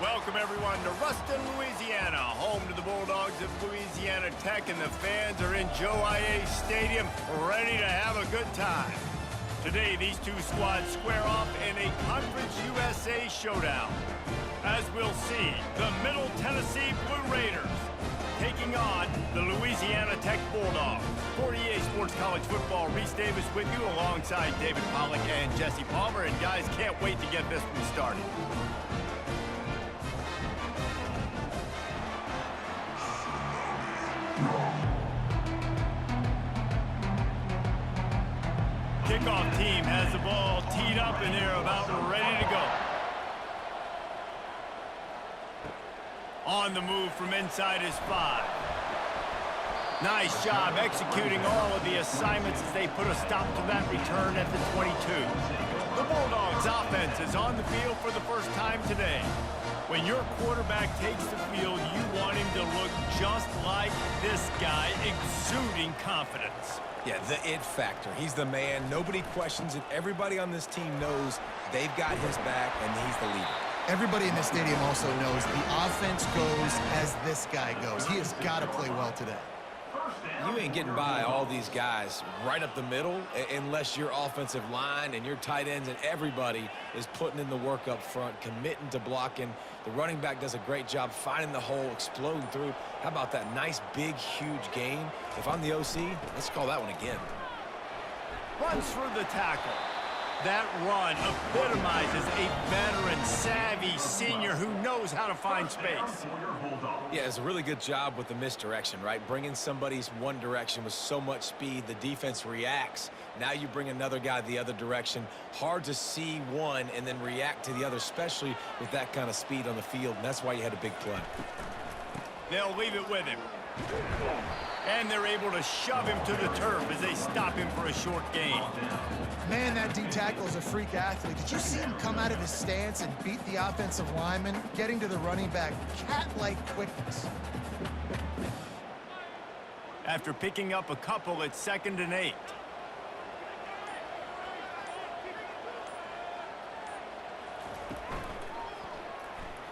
Welcome, everyone, to Ruston, Louisiana, home to the Bulldogs of Louisiana Tech, and the fans are in Joe IA Stadium ready to have a good time. Today, these two squads square off in a Conference USA showdown. As we'll see, the Middle Tennessee Blue Raiders taking on the Louisiana Tech Bulldogs. For EA Sports College Football, Reese Davis with you alongside David Pollack and Jesse Palmer. And guys, can't wait to get this one started. Kickoff team has the ball teed up and they're about ready to go. On the move from inside his 5. Nice job executing all of the assignments as they put a stop to that return at the 22. The Bulldogs offense is on the field for the first time today. When your quarterback takes the field, you want him to look just like this guy, exuding confidence. Yeah, the it factor. He's the man. Nobody questions it. Everybody on this team knows they've got his back, and he's the leader. Everybody in this stadium also knows the offense goes as this guy goes. He has got to play well today. You ain't getting by all these guys right up the middle unless your offensive line and your tight ends and everybody is putting in the work up front, committing to blocking. The running back does a great job finding the hole, exploding through. How about that nice, big, huge gain? If I'm the OC, let's call that one again. Runs through the tackle. That run epitomizes a veteran, savvy senior who knows how to find space. Yeah, it's a really good job with the misdirection, right? Bringing somebody's one direction with so much speed, the defense reacts. Now you bring another guy the other direction. Hard to see one and then react to the other, especially with that kind of speed on the field, and that's why you had a big play. They'll leave it with him. And they're able to shove him to the turf as they stop him for a short gain. Man, that D-tackle is a freak athlete. Did you see him come out of his stance and beat the offensive lineman, getting to the running back? Cat-like quickness. After picking up a couple, it's 2nd and 8.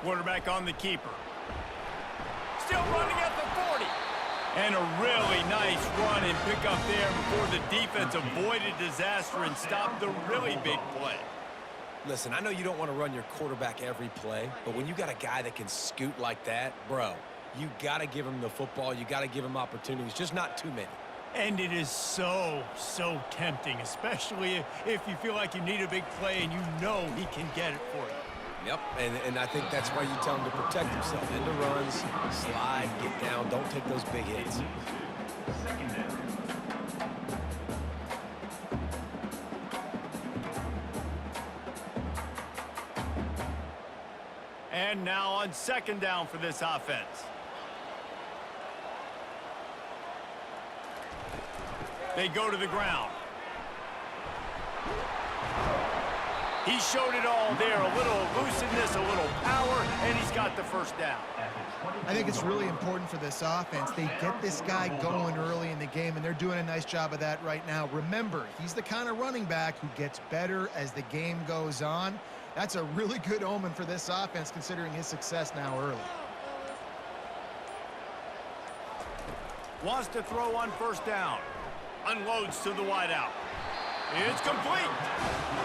Quarterback on the keeper. Still running at the 40. And a really nice run and pick up there before the defense avoided disaster and stopped the really big play. Listen, I know you don't want to run your quarterback every play, but when you got a guy that can scoot like that, bro, you got to give him the football. You got to give him opportunities, just not too many. And it is so tempting, especially if you feel like you need a big play and you know he can get it for you. Yep, and I think that's why you tell him to protect himself. Into runs, slide, get down, don't take those big hits. And now on 2nd down for this offense. They go to the ground. He showed it all there, a little elusiveness, a little power, and he's got the first down. I think it's really important for this offense. They get this guy going early in the game, and they're doing a nice job of that right now. Remember, he's the kind of running back who gets better as the game goes on. That's a really good omen for this offense, considering his success now early. Wants to throw on 1st down. Unloads to the wideout. It's complete.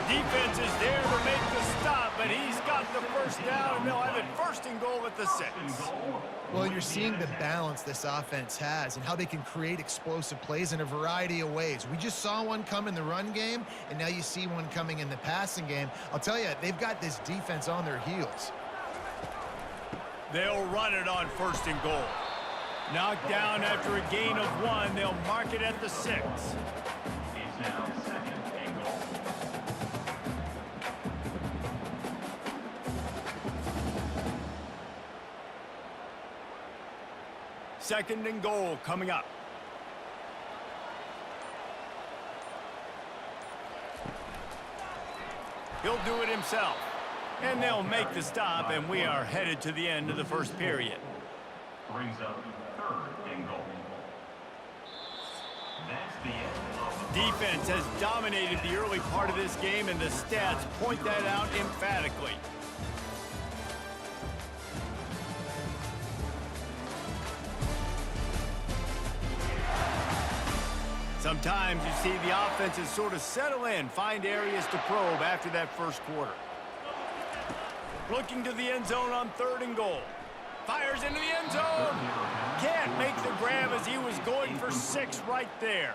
Defense is there to make the stop, but he's got the 1st down, and they'll have it 1st and goal at the 6. Well, you're seeing the balance this offense has and how they can create explosive plays in a variety of ways. We just saw one come in the run game, and now you see one coming in the passing game. I'll tell you, they've got this defense on their heels. They'll run it on 1st and goal. Knocked down after a gain of 1. They'll mark it at the 6. It's now 2nd and goal. Second and goal coming up. He'll do it himself. And they'll make the stop, and we are headed to the end of the 1st period. Brings up 3rd and goal. That's the end. Defense has dominated the early part of this game, and the stats point that out emphatically. Sometimes you see the offenses sort of settle in, find areas to probe after that first quarter. Looking to the end zone on 3rd and goal. Fires into the end zone. Can't make the grab as he was going for 6 right there.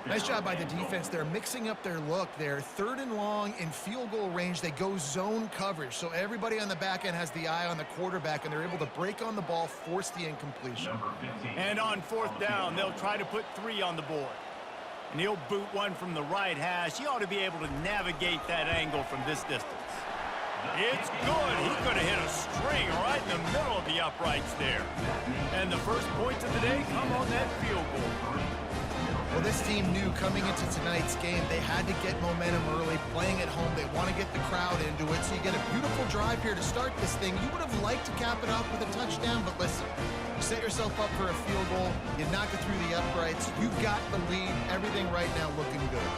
Nice job by the defense. They're mixing up their look. They're 3rd and long in field goal range. They go zone coverage. So everybody on the back end has the eye on the quarterback, and they're able to break on the ball, force the incompletion. And on 4th down, they'll try to put 3 on the board. And he'll boot one from the right hash. He ought to be able to navigate that angle from this distance. It's good. He could have hit a string right in the middle of the uprights there. And the first points of the day come on that field goal. Well, this team knew coming into tonight's game they had to get momentum early, playing at home. They want to get the crowd into it, so you get a beautiful drive here to start this thing. You would have liked to cap it off with a touchdown, but listen, you set yourself up for a field goal, you knock it through the uprights, you've got the lead, everything right now looking good.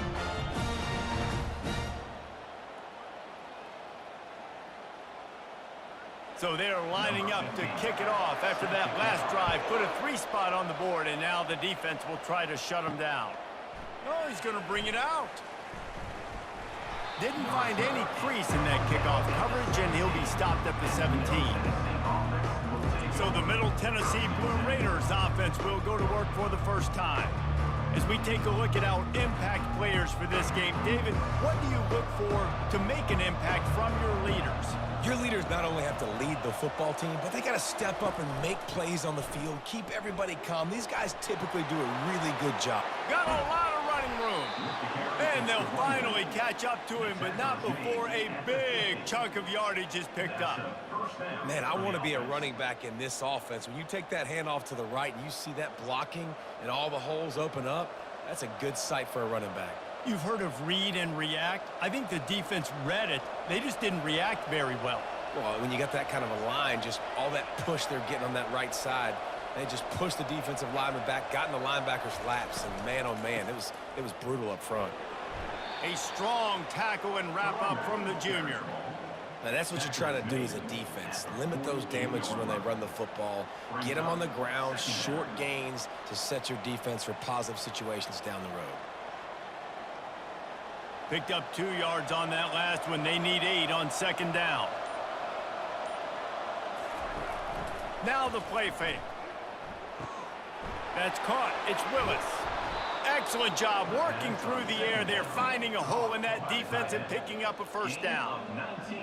So they're lining up to kick it off after that last drive. Put a 3 spot on the board, and now the defense will try to shut him down. Oh, he's going to bring it out. Didn't find any crease in that kickoff coverage, and he'll be stopped at the 17. So the Middle Tennessee Blue Raiders offense will go to work for the first time. As we take a look at our impact players for this game, David, what do you look for to make an impact from your leaders? Your leaders not only have to lead the football team, but they got to step up and make plays on the field, keep everybody calm. These guys typically do a really good job. Got a lot of running room. And they'll finally catch up to him, but not before a big chunk of yardage is picked up. Man, I want to be a running back in this offense. When you take that handoff to the right and you see that blocking and all the holes open up, that's a good sight for a running back. You've heard of read and react. I think the defense read it. They just didn't react very well. Well, when you got that kind of a line, just all that push they're getting on that right side, they just pushed the defensive lineman back, got in the linebacker's laps, and man, oh man, it was brutal up front. A strong tackle and wrap up from the junior. Now, that's what you're trying to do as a defense. Limit those damages when they run the football. Get them on the ground, short gains to set your defense for positive situations down the road. Picked up 2 yards on that last one. They need 8 on 2nd down. Now the play fake. That's caught. It's Willis. Excellent job working through the air there, finding a hole in that defense and picking up a first down.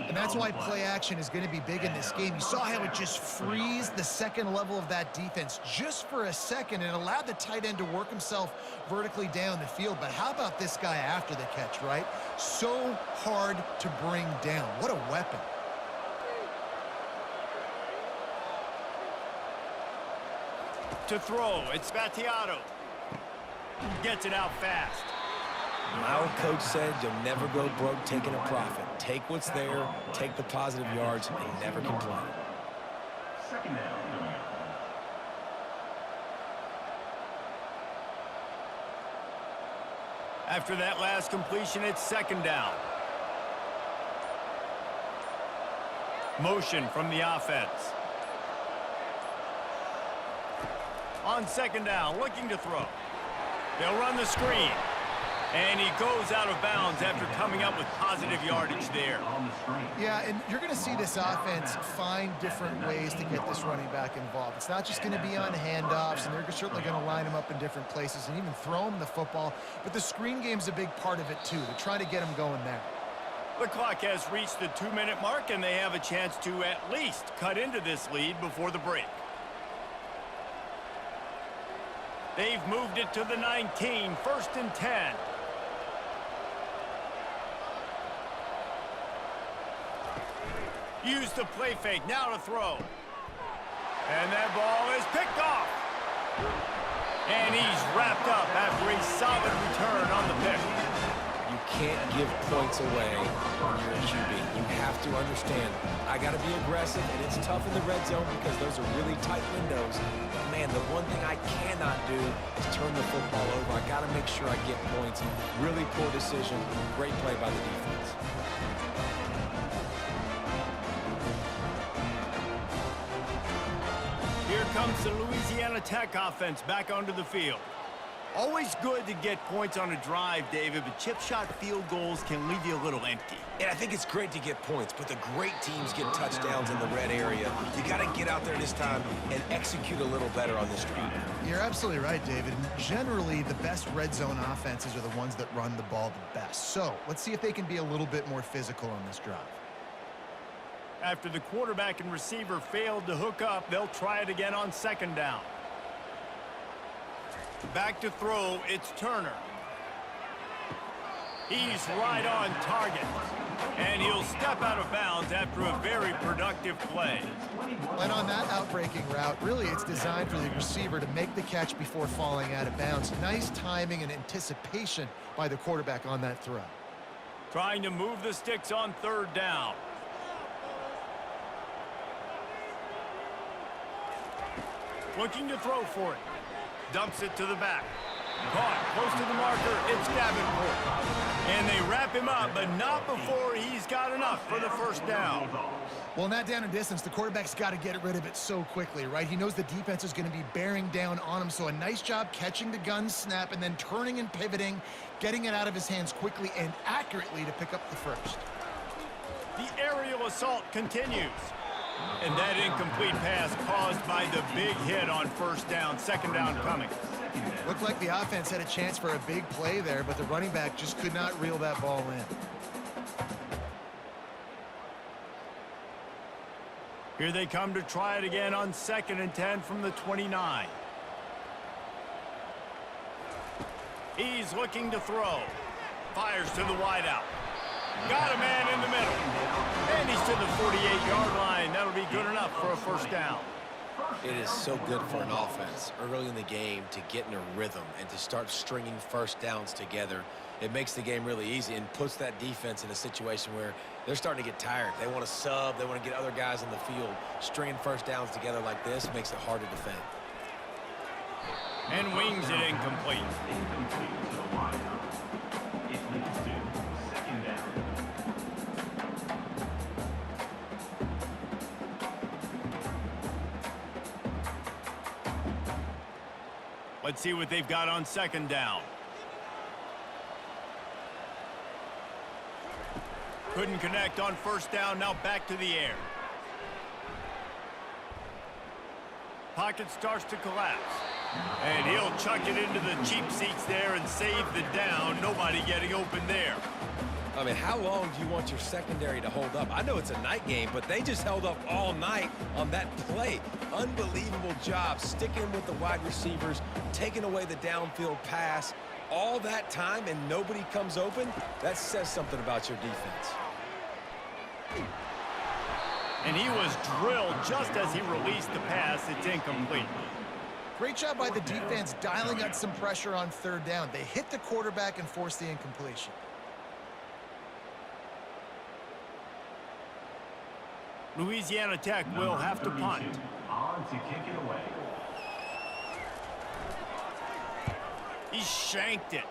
And that's why play action is going to be big in this game. You saw how it just frees the second level of that defense just for a second and allowed the tight end to work himself vertically down the field. But how about this guy after the catch, right? So hard to bring down. What a weapon. To throw, it's Battiato. Gets it out fast. My old coach said you'll never go broke taking a profit. Take what's there, take the positive yards, and never complain. 2nd down. After that last completion, it's 2nd down. Motion from the offense. On 2nd down, looking to throw. They'll run the screen. And he goes out of bounds after coming up with positive yardage there. Yeah, and you're going to see this offense find different ways to get this running back involved. It's not just going to be on handoffs, and they're certainly going to line him up in different places and even throw him the football. But the screen game's a big part of it, too. They're trying to get him going there. The clock has reached the 2-minute mark, and they have a chance to at least cut into this lead before the break. They've moved it to the 19, 1st and 10. Use the play fake, now to throw. And that ball is picked off. And he's wrapped up after a solid return on the pick. You can't give points away when you're a QB. You have to understand, I got to be aggressive, and it's tough in the red zone because those are really tight windows. But, man, the one thing I cannot do is turn the football over. I got to make sure I get points. Really poor decision. Great play by the defense. Here comes the Louisiana Tech offense back onto the field. Always good to get points on a drive, David, but chip shot field goals can leave you a little empty. And I think it's great to get points, but the great teams get touchdowns in the red area. You got to get out there this time and execute a little better on this drive. You're absolutely right, David. Generally, the best red zone offenses are the ones that run the ball the best. So let's see if they can be a little bit more physical on this drive. After the quarterback and receiver failed to hook up, they'll try it again on second down. Back to throw, it's Turner. He's right on target. And he'll step out of bounds after a very productive play. And on that outbreaking route, really it's designed for the receiver to make the catch before falling out of bounds. Nice timing and anticipation by the quarterback on that throw. Trying to move the sticks on third down. Looking to throw for it. Dumps it to the back. Caught close to the marker. It's Davenport. And they wrap him up, but not before he's got enough for the first down. Well, in that down and distance, the quarterback's got to get rid of it so quickly, right? He knows the defense is going to be bearing down on him, so a nice job catching the gun snap and then turning and pivoting, getting it out of his hands quickly and accurately to pick up the first. The aerial assault continues. And that incomplete pass caused by the big hit on first down, second down coming. Looked like the offense had a chance for a big play there, but the running back just could not reel that ball in. Here they come to try it again on 2nd and 10 from the 29. He's looking to throw. Fires to the wideout. Got a man in the middle. And he's to the 48-yard line. That'll be good enough for a first down. It is so good for an offense early in the game to get in a rhythm and to start stringing first downs together. It makes the game really easy and puts that defense in a situation where they're starting to get tired. They want to sub. They want to get other guys in the field. Stringing first downs together like this makes it hard to defend. And wings it incomplete. It leads to second down. Let's see what they've got on second down. Couldn't connect on first down. Now back to the air. Pocket starts to collapse. And he'll chuck it into the cheap seats there and save the down. Nobody getting open there. I mean, how long do you want your secondary to hold up? I know it's a night game, but they just held up all night on that play. Unbelievable job sticking with the wide receivers, taking away the downfield pass. All that time and nobody comes open, that says something about your defense. And he was drilled just as he released the pass. It's incomplete. Great job by the defense dialing up some pressure on third down. They hit the quarterback and forced the incompletion. Louisiana Tech will have to punt. On to kick it away. He shanked it.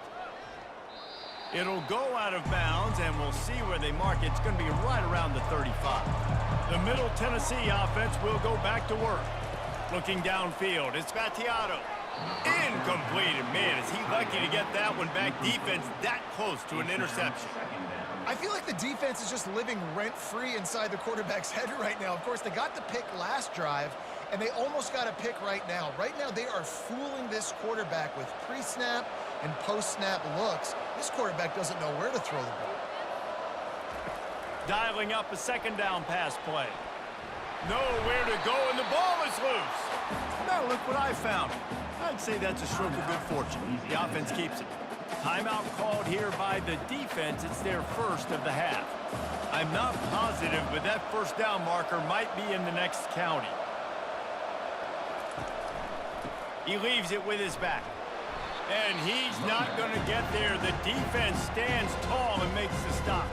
It'll go out of bounds, and we'll see where they mark it. It's going to be right around the 35. The Middle Tennessee offense will go back to work. Looking downfield, it's Battiato. Incomplete. And man, is he lucky to get that one back. Defense that close to an interception. I feel like the defense is just living rent-free inside the quarterback's head right now. Of course, they got the pick last drive, and they almost got a pick right now. Right now, they are fooling this quarterback with pre-snap and post-snap looks. This quarterback doesn't know where to throw the ball. Dialing up a second down pass play. Nowhere to go, and the ball is loose. Now look what I found. I'd say that's a stroke of good fortune. The offense keeps it. Timeout called here by the defense. It's their first of the half. I'm not positive, but that first down marker might be in the next county. He leaves it with his back. And he's not going to get there. The defense stands tall and makes the stop.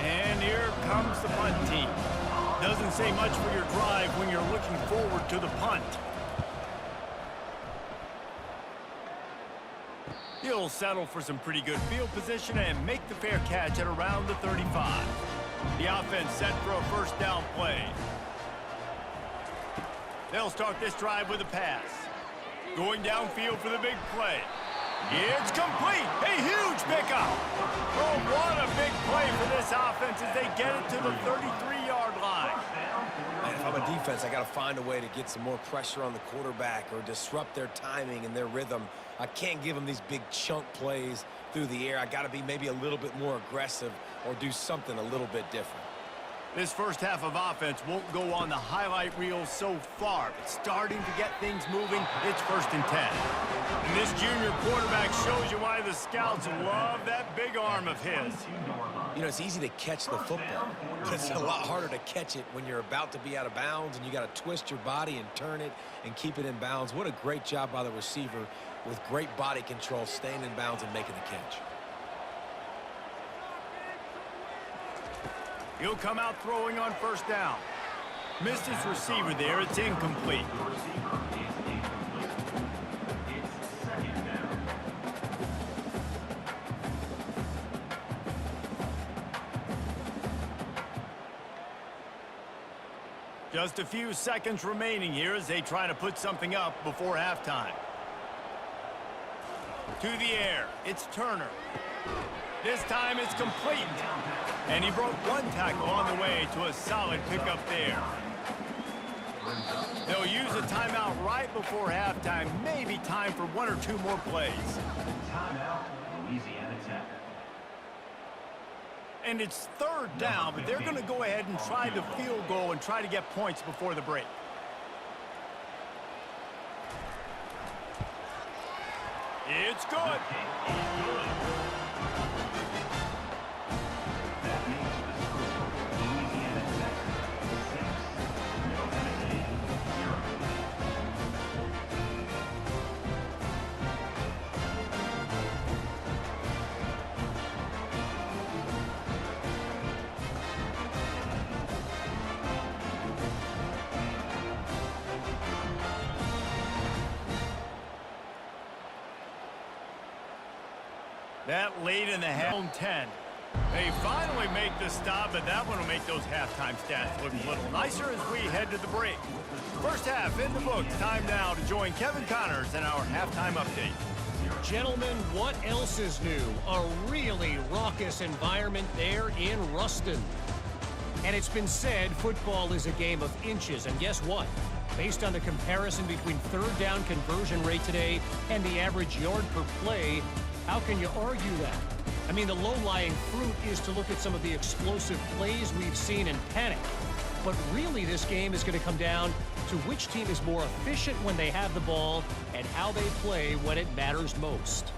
And here comes the punt team. Doesn't say much for your drive when you're looking forward to the punt. He'll settle for some pretty good field position and make the fair catch at around the 35. The offense set for a first down play. They'll start this drive with a pass. Going downfield for the big play. It's complete. A huge pickup. Oh, what a big play for this offense as they get it to the 33-yard line. Man, if I'm a defense, I got to find a way to get some more pressure on the quarterback or disrupt their timing and their rhythm. I can't give them these big chunk plays through the air. I got to be maybe a little bit more aggressive or do something a little bit different. This first half of offense won't go on the highlight reel so far, but starting to get things moving, it's 1st and 10. And this junior quarterback shows you why the scouts love that big arm of his. You know, it's easy to catch the football, but it's a lot harder to catch it when you're about to be out of bounds and you got to twist your body and turn it and keep it in bounds. What a great job by the receiver with great body control, staying in bounds and making the catch. He'll come out throwing on 1st down. Missed his receiver there. It's incomplete. It's 2nd down. Just a few seconds remaining here as they try to put something up before halftime. To the air. It's Turner. This time it's complete. And he broke one tackle on the way to a solid pickup there. They'll use a timeout right before halftime. Maybe time for 1 or 2 more plays. Timeout, Louisiana Tech. And it's 3rd down, but they're going to go ahead and try the field goal and try to get points before the break. It's good. That makes the score Louisiana Tech 6, Middle Tennessee 0. That late in the half, 10. They finally make the stop, but that one will make those halftime stats look a little nicer as we head to the break. First half in the books. Time now to join Kevin Connors in our halftime update. Gentlemen, what else is new? A really raucous environment there in Ruston. And it's been said football is a game of inches, and guess what? Based on the comparison between 3rd down conversion rate today and the average yard per play, how can you argue that? I mean, the low-lying fruit is to look at some of the explosive plays we've seen in panic. But really, this game is going to come down to which team is more efficient when they have the ball and how they play when it matters most.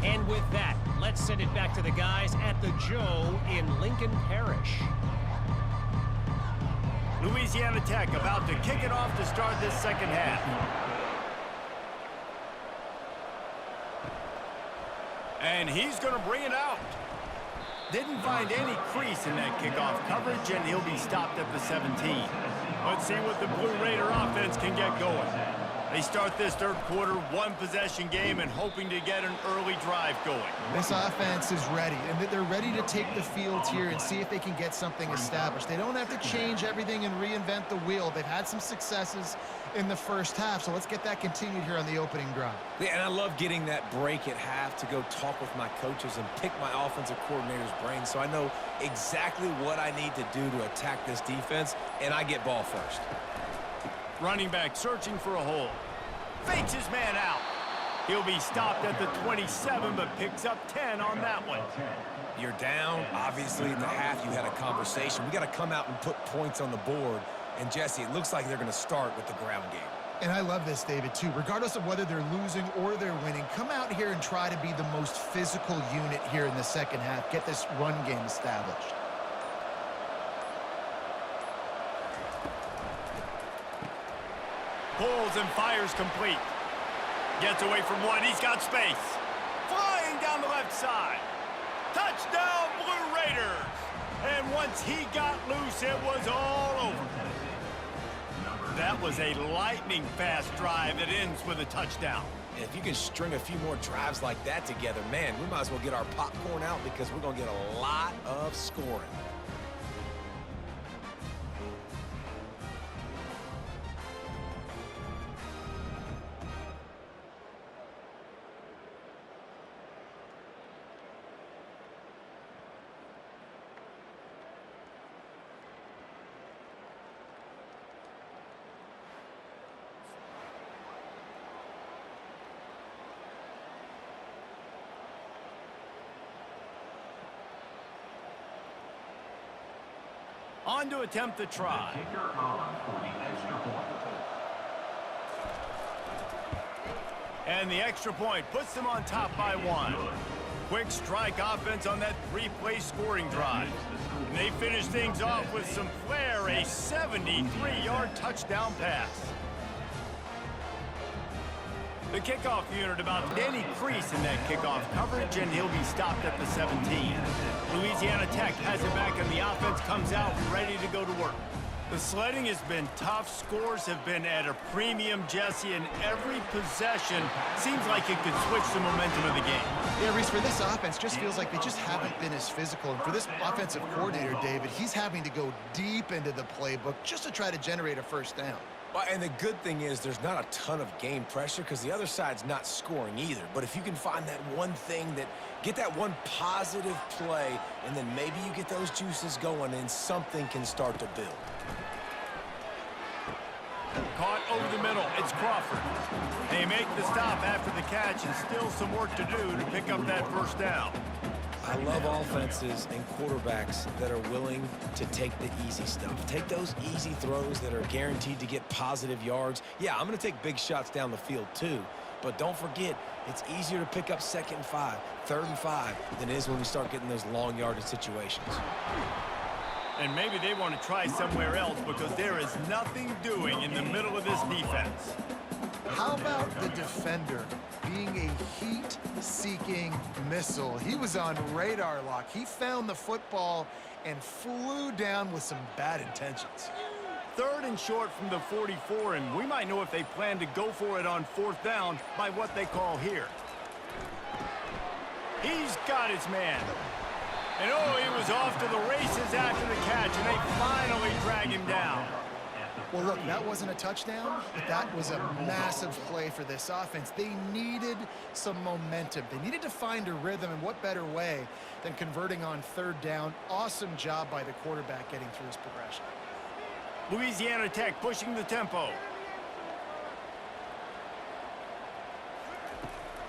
And with that, let's send it back to the guys at the Joe in Lincoln Parish. Louisiana Tech about to kick it off to start this second half. And he's going to bring it out. Didn't find any crease in that kickoff coverage, and he'll be stopped at the 17. Let's see what the Blue Raider offense can get going. They start this 3rd quarter, 1-possession game, and hoping to get an early drive going. This offense is ready, and they're ready to take the field here and see if they can get something established. They don't have to change everything and reinvent the wheel. They've had some successes in the first half, so let's get that continued here on the opening drive. Yeah, and I love getting that break at half to go talk with my coaches and pick my offensive coordinator's brain so I know exactly what I need to do to attack this defense, and I get ball first. Running back searching for a hole. Fakes his man out. He'll be stopped at the 27, but picks up 10 on that one. You're down. Obviously, in the half, you had a conversation. We got to come out and put points on the board. And, Jesse, it looks like they're going to start with the ground game. And I love this, David, too. Regardless of whether they're losing or they're winning, come out here and try to be the most physical unit here in the second half. Get this run game established. Pulls and fires complete. Gets away from one. He's got space. Flying down the left side. Touchdown, Blue Raiders. And once he got loose, it was all over. That was a lightning-fast drive that ends with a touchdown. And if you can string a few more drives like that together, man, we might as well get our popcorn out because we're going to get a lot of scoring. On to attempt the try. Kicker on for the extra point. And the extra point puts them on top by 1. Quick strike offense on that 3-play scoring drive. And they finish things off with some flair, a 73-yard touchdown pass. The kickoff unit about any crease in that kickoff coverage, and he'll be stopped at the 17. Louisiana Tech has it back, and the offense comes out ready to go to work. The sledding has been tough. Scores have been at a premium, Jesse, and every possession seems like it could switch the momentum of the game. Yeah, Reese, for this offense, just feels like they just haven't been as physical. And for this offensive coordinator, David, he's having to go deep into the playbook just to try to generate a first down. Well, and the good thing is there's not a ton of game pressure because the other side's not scoring either. But if you can find that one thing get that one positive play, and then maybe you get those juices going and something can start to build. Caught over the middle. It's Crawford. They make the stop after the catch, and still some work to do to pick up that first down. I love offenses and quarterbacks that are willing to take the easy stuff. Take those easy throws that are guaranteed to get positive yards. Yeah, I'm going to take big shots down the field too. But don't forget, it's easier to pick up 2nd and 5, 3rd and 5 than it is when we start getting those long yardage situations. And maybe they want to try somewhere else because there is nothing doing in the middle of this defense. How about the defender being a heat-seeking missile? He was on radar lock. He found the football and flew down with some bad intentions. 3rd and short from the 44, and we might know if they plan to go for it on 4th down by what they call here. He's got his man. And oh, he was off to the races after the catch, and they finally drag him down. Well, look, that wasn't a touchdown, but that was a massive play for this offense. They needed some momentum. They needed to find a rhythm, and what better way than converting on 3rd down. Awesome job by the quarterback getting through his progression. Louisiana Tech pushing the tempo.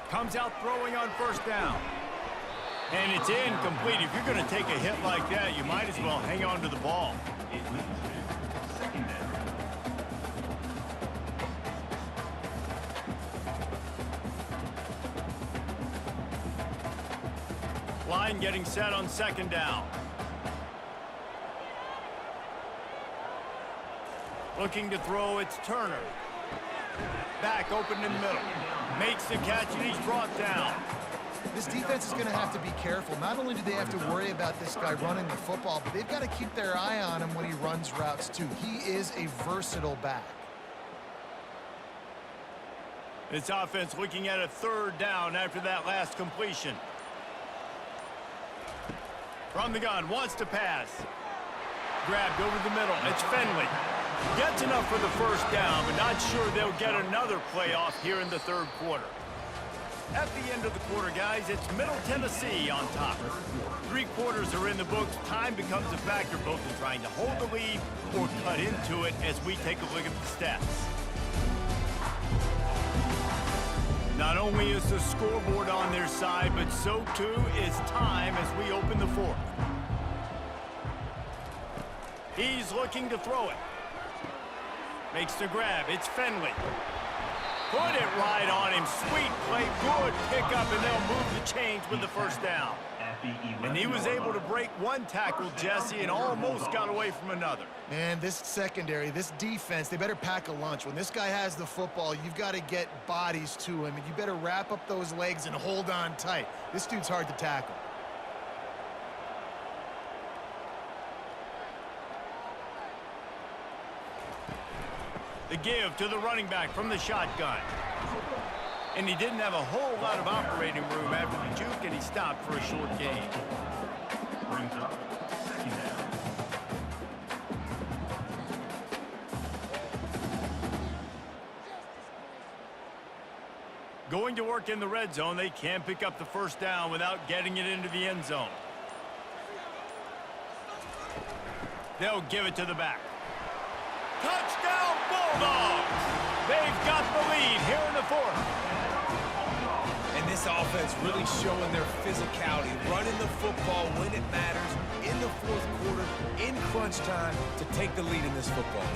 Comes out throwing on 1st down. And it's incomplete. If you're going to take a hit like that, you might as well hang on to the ball. Line getting set on 2nd down. Looking to throw, it's Turner. Back open in the middle. Makes the catch, and he's brought down. This defense is going to have to be careful. Not only do they have to worry about this guy running the football, but they've got to keep their eye on him when he runs routes too. He is a versatile back. This offense looking at a 3rd down after that last completion. From the gun, wants to pass. Grabbed over the middle. It's Finley. Gets enough for the 1st down, but not sure they'll get another play off here in the 3rd quarter. At the end of the quarter, guys, it's Middle Tennessee on top. 3 quarters are in the books. Time becomes a factor both in trying to hold the lead or cut into it as we take a look at the stats. Not only is the scoreboard on their side, but so too is time as we open the 4th. He's looking to throw it. Makes the grab. It's Finley. Put it right on him. Sweet play. Good pickup, and they'll move the chains with the 1st down. And he was able to break one tackle, Jesse, and almost got away from another. Man, this secondary, this defense, they better pack a lunch. When this guy has the football, you've got to get bodies to him, and you better wrap up those legs and hold on tight. This dude's hard to tackle. The give to the running back from the shotgun. And he didn't have a whole lot of operating room after the juke, and he stopped for a short gain. Brings up 2nd down. Going to work in the red zone, they can't pick up the 1st down without getting it into the end zone. They'll give it to the back. Touchdown Bulldogs! They've got the lead here in the 4th. And this offense really showing their physicality, running the football when it matters, in the 4th quarter, in crunch crunch time to take the lead in this football game.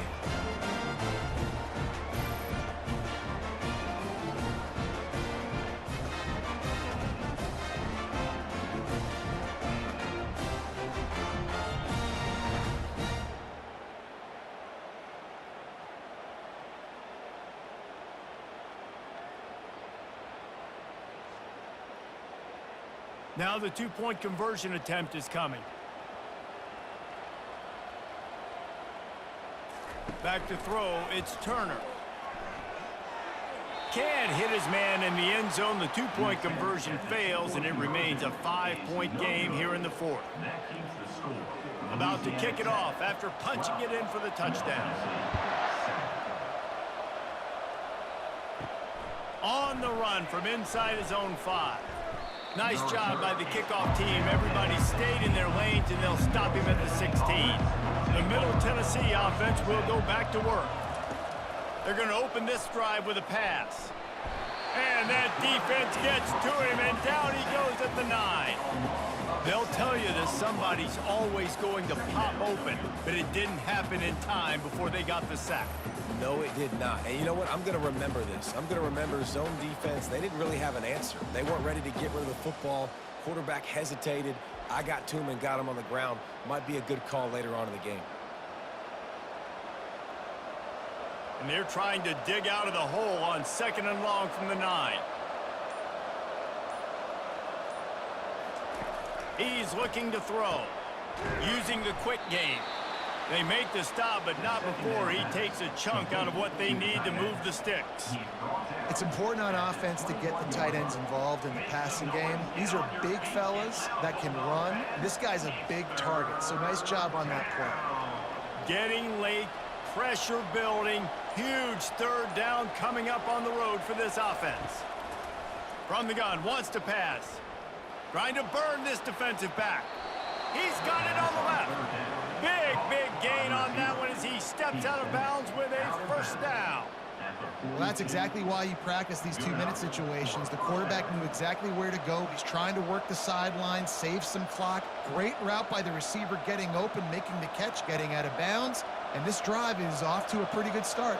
Now the two-point conversion attempt is coming. Back to throw, it's Turner. Can't hit his man in the end zone. The two-point conversion fails, and it remains a 5-point game here in the fourth. About to kick it off after punching it in for the touchdown. On the run from inside his own 5. Nice job by the kickoff team. Everybody stayed in their lanes, and they'll stop him at the 16. The Middle Tennessee offense will go back to work. They're going to open this drive with a pass. And that defense gets to him, and down he goes at the 9. They'll tell you that somebody's always going to pop open, but it didn't happen in time before they got the sack. No, it did not. And you know what? I'm going to remember this. I'm going to remember zone defense. They didn't really have an answer. They weren't ready to get rid of the football. Quarterback hesitated. I got to him and got him on the ground. Might be a good call later on in the game. And they're trying to dig out of the hole on 2nd and long from the 9. He's looking to throw, using the quick game. They make the stop, but not before he takes a chunk out of what they need to move the sticks. It's important on offense to get the tight ends involved in the passing game. These are big fellas that can run. This guy's a big target, so nice job on that play. Getting late, pressure building, huge 3rd down coming up on the road for this offense. From the gun, wants to pass. Trying to burn this defensive back. He's got it on the left. Big gain on that one as he steps out of bounds with a 1st down. Well, that's exactly why you practice these 2-minute situations. The quarterback knew exactly where to go. He's trying to work the sideline, save some clock. Great route by the receiver getting open, making the catch, getting out of bounds. And this drive is off to a pretty good start.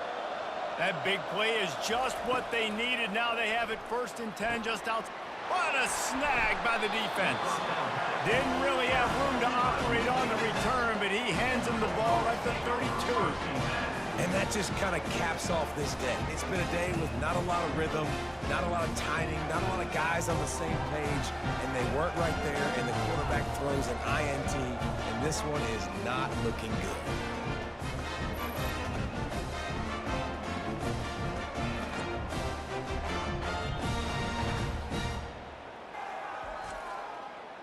That big play is just what they needed. Now they have it 1st and 10 just out. What a snag by the defense. Didn't really have room to operate on the return, but he hands him the ball at the 32. And that just kind of caps off this day. It's been a day with not a lot of rhythm, not a lot of timing, not a lot of guys on the same page, and they weren't right there, and the quarterback throws an INT, and this one is not looking good.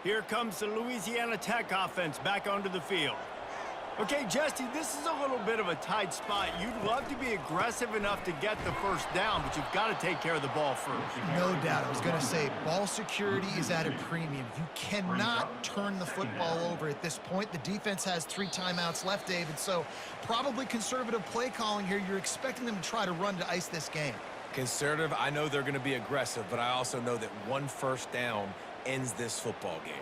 Here comes the Louisiana Tech offense back onto the field. Okay, Jesse, this is a little bit of a tight spot. You'd love to be aggressive enough to get the 1st down, but you've got to take care of the ball first. No doubt. I was going to say, ball security is at a premium. You cannot turn the football over at this point. The defense has 3 timeouts left, David, so probably conservative play calling here. You're expecting them to try to run to ice this game. Conservative, I know they're going to be aggressive, but I also know that 1 1st down ends this football game.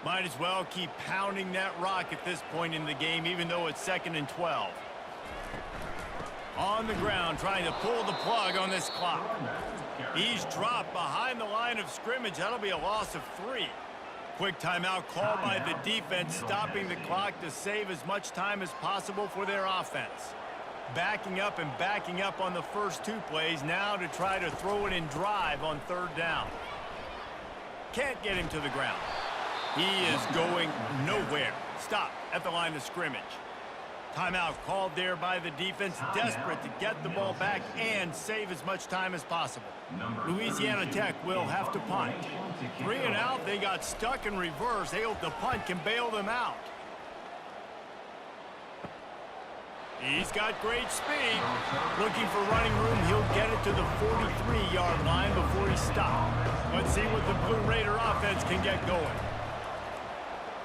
Might as well keep pounding that rock at this point in the game, even though it's 2nd and 12. On the ground, trying to pull the plug on this clock. He's dropped behind the line of scrimmage. That'll be a loss of 3. Quick timeout called by the defense, stopping the clock to save as much time as possible for their offense. Backing up and backing up on the first 2 plays, now to try to throw it in drive on 3rd down. Can't get him to the ground. He is going nowhere. Stop at the line of scrimmage. Timeout called there by the defense, desperate to get the ball back and save as much time as possible. Louisiana Tech will have to punt. 3 and out, they got stuck in reverse. They hope the punt can bail them out. He's got great speed. Looking for running room, he'll get it to the 43-yard line before he stops. Let's see what the Blue Raider offense can get going.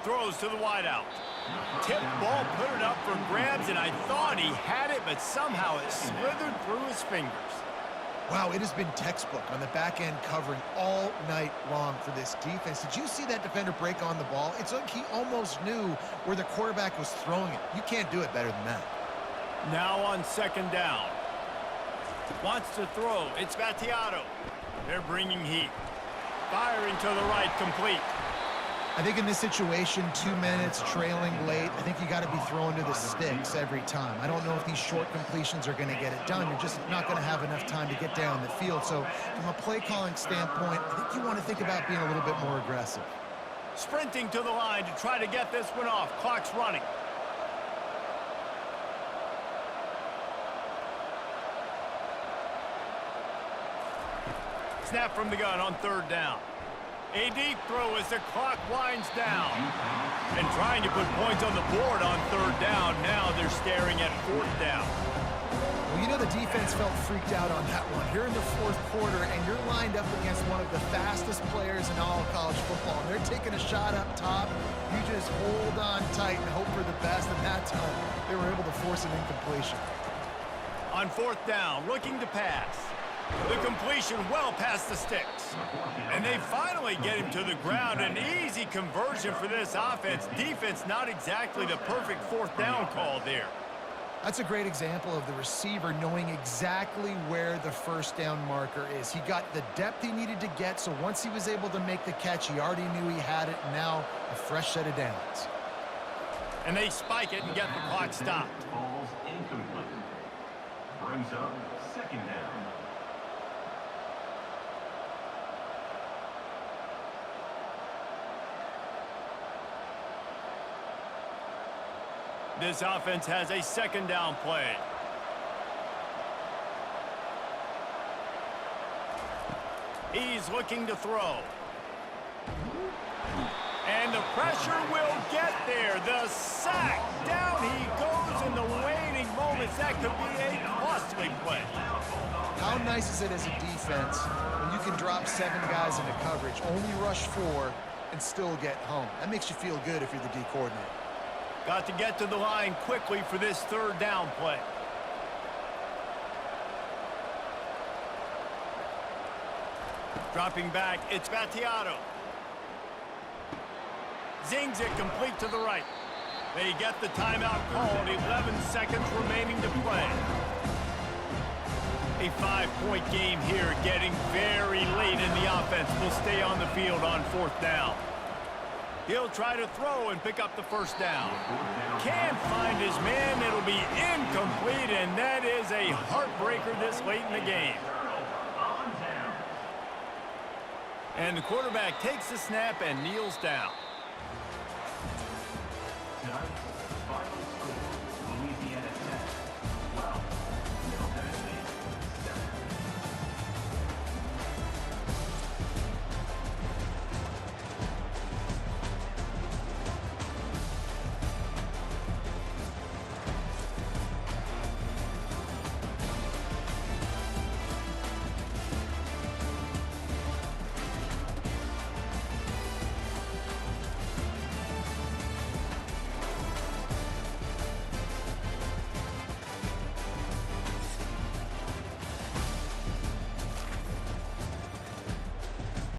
Throws to the wideout. Tip ball, put it up for grabs, and I thought he had it, but somehow it slithered through his fingers. Wow, it has been textbook on the back end covering all night long for this defense. Did you see that defender break on the ball? It's like he almost knew where the quarterback was throwing it. You can't do it better than that. Now on second down. Wants to throw. It's Battiato. They're bringing heat. Firing to the right, complete. I think in this situation, 2 minutes, trailing late, I think you got to be throwing to the sticks every time. I don't know if these short completions are going to get it done. You're just not going to have enough time to get down the field. So from a play calling standpoint, I think you want to think about being a little bit more aggressive. Sprinting to the line to try to get this one off. Clock's running. Snap from the gun on third down. A deep throw as the clock winds down. And trying to put points on the board on third down. Now they're staring at fourth down. Well, you know the defense felt freaked out on that one. You're in the fourth quarter, and you're lined up against one of the fastest players in all of college football. And they're taking a shot up top. You just hold on tight and hope for the best, and that's how they were able to force an incompletion. On fourth down, looking to pass. The completion well past the sticks. And they finally get him to the ground. An easy conversion for this offense. Defense not exactly the perfect fourth down call there. That's a great example of the receiver knowing exactly where the first down marker is. He got the depth he needed to get, so once he was able to make the catch, he already knew he had it, and now a fresh set of downs. And they spike it and get the clock stopped. Ball's incomplete. Brings up second down. This offense has a second down play. He's looking to throw. And the pressure will get there. The sack. Down he goes in the waning moments. That could be a costly play. How nice is it as a defense when you can drop 7 guys into coverage, only rush 4, and still get home? That makes you feel good if you're the D coordinator. Got to get to the line quickly for this third down play. Dropping back, it's Battiato. Zings it complete to the right. They get the timeout called, 11 seconds remaining to play. A 5-point game here, getting very late in the offense. Will stay on the field on fourth down. He'll try to throw and pick up the first down. Can't find his man. It'll be incomplete, and that is a heartbreaker this late in the game. And the quarterback takes the snap and kneels down.